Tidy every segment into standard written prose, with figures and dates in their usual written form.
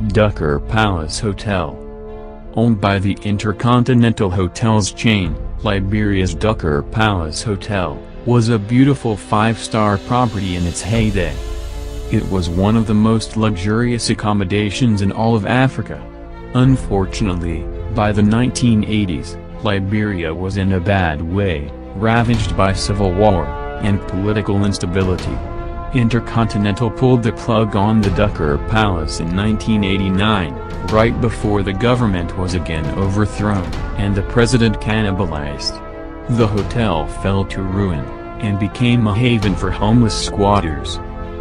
Ducker Palace Hotel. Owned by the Intercontinental Hotels chain, Liberia's Ducker Palace Hotel was a beautiful five-star property in its heyday. It was one of the most luxurious accommodations in all of Africa. Unfortunately, by the 1980s, Liberia was in a bad way, ravaged by civil war and political instability. Intercontinental pulled the plug on the Ducker Palace in 1989, right before the government was again overthrown, and the president cannibalized. The hotel fell to ruin, and became a haven for homeless squatters.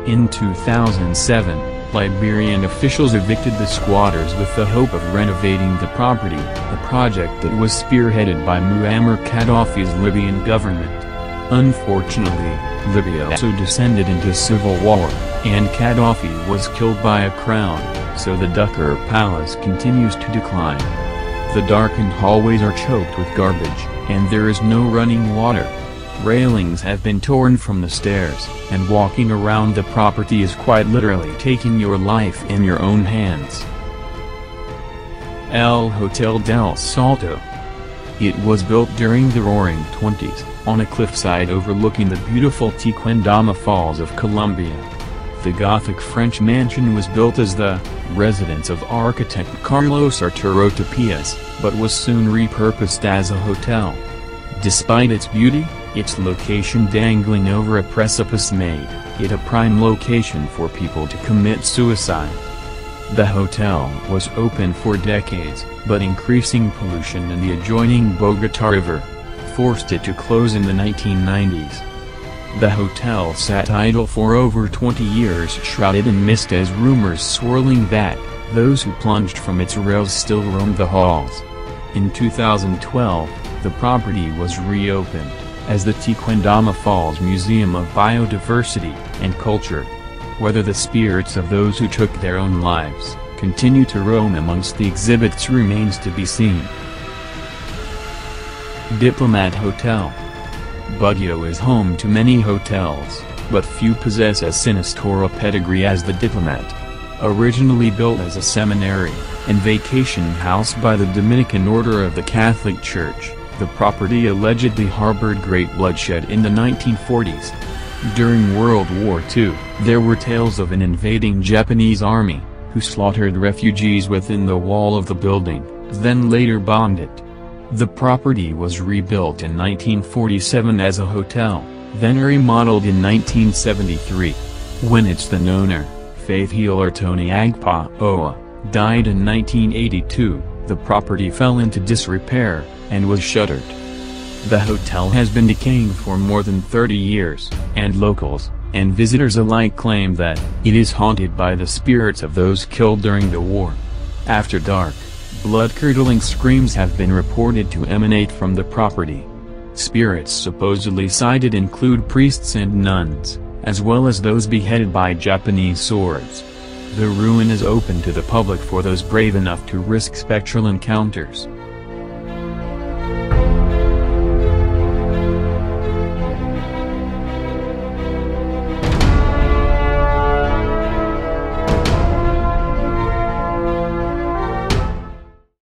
In 2007, Liberian officials evicted the squatters with the hope of renovating the property, a project that was spearheaded by Muammar Gaddafi's Libyan government. Unfortunately, Libya also descended into civil war, and Gaddafi was killed by a crown, so the Ducker Palace continues to decline. The darkened hallways are choked with garbage, and there is no running water. Railings have been torn from the stairs, and walking around the property is quite literally taking your life in your own hands. El Hotel del Salto. It was built during the Roaring Twenties, on a cliffside overlooking the beautiful Tequendama Falls of Colombia. The Gothic French mansion was built as the residence of architect Carlos Arturo Tapias, but was soon repurposed as a hotel. Despite its beauty, its location dangling over a precipice made it a prime location for people to commit suicide. The hotel was open for decades, but increasing pollution in the adjoining Bogota River forced it to close in the 1990s. The hotel sat idle for over 20 years, shrouded in mist, as rumors swirling that those who plunged from its rails still roamed the halls. In 2012, the property was reopened as the Tequendama Falls Museum of Biodiversity and Culture. Whether the spirits of those who took their own lives continue to roam amongst the exhibits remains to be seen. Diplomat Hotel. Baguio is home to many hotels, but few possess as sinister a pedigree as the Diplomat. Originally built as a seminary and vacation house by the Dominican Order of the Catholic Church, the property allegedly harbored great bloodshed in the 1940s. During World War II, there were tales of an invading Japanese army, who slaughtered refugees within the wall of the building, then later bombed it. The property was rebuilt in 1947 as a hotel, then remodeled in 1973. When its then owner, faith healer Tony Agpa-Oa, died in 1982, the property fell into disrepair, and was shuttered. The hotel has been decaying for more than 30 years, and locals and visitors alike claim that it is haunted by the spirits of those killed during the war. After dark, blood-curdling screams have been reported to emanate from the property. Spirits supposedly sighted include priests and nuns, as well as those beheaded by Japanese swords. The ruin is open to the public for those brave enough to risk spectral encounters.